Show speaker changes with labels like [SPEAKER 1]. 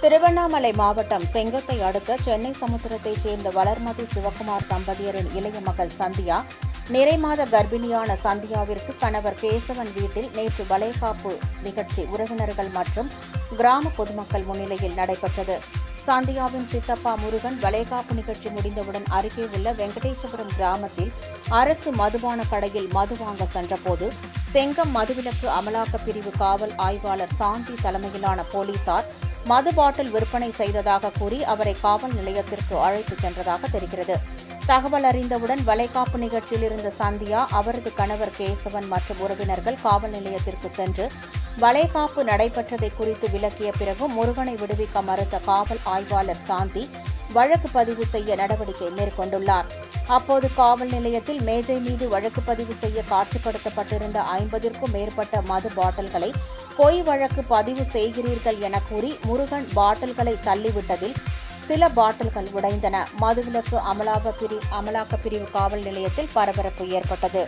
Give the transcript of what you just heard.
[SPEAKER 1] திருவண்ணாமலை மாவட்டம் செங்கத்தை அடுத்த சென்னை சமுத்திரத்தைச் சேர்ந்த வளர்மதி சிவகுமார் தம்பதியரின் இளைய மகள் சந்தியா நிறைமாத கர்ப்பிணியான சந்தியாவிற்கு கணவர் கேசவன் வீட்டில் நேற்று வளைகாப்பு நிகழ்ச்சி உறவினர்கள் மற்றும் கிராம பொதுமக்கள் முன்னிலையில் நடைபெற்றது. சந்தியாவின் சித்தப்பா முருகன் வளைகாப்பு நிகழ்ச்சி முடிந்தவுடன் அருகே உள்ள வெங்கடேஸ்வரம் கிராமத்தில் அரசு மதுபான கடையில் மது வாங்க சென்றபோது செங்கம் மதுவிலக்கு அமலாக்கப் பிரிவு காவல் ஆய்வாளர் சாந்தி தலைமையிலான போலீசார் மது பாட்டில் விற்பனை செய்ததாக கூறி அவரை காவல் நிலையத்திற்கு அழைத்துச் சென்றதாக தெரிகிறது. தகவல் அறிந்தவுடன் வளைகாப்பு நிகழ்ச்சியில் இருந்த சந்தியா, அவரது கணவர் கேசவன் மற்றும் உறவினர்கள் காவல் நிலையத்திற்கு சென்று வளைகாப்பு நடைபெற்றதை குறித்து விளக்கிய பிறகு முருகனை விடுவிக்க மறுத்த காவல் ஆய்வாளர் சாந்தி வழக்கு பதிவு செய்ய நடவடிக்கை மேற்கொண்டுள்ளார். அப்போது காவல் நிலையத்தில் மேஜை மீது வழக்கு பதிவு செய்ய காட்சிப்படுத்தப்பட்டிருந்த 50ற்கும் மேற்பட்ட மது பாட்டில்களை பொய் வழக்கு பதிவு செய்கிறீர்கள் என கூறி முருகன் பாட்டில்களை தள்ளிவிட்டதில் சில பாட்டில்கள் உடைந்தன. மதுவிலக்கு அமலாக்கப் பிரிவு காவல் நிலையத்தில் பரபரப்பு ஏற்பட்டது.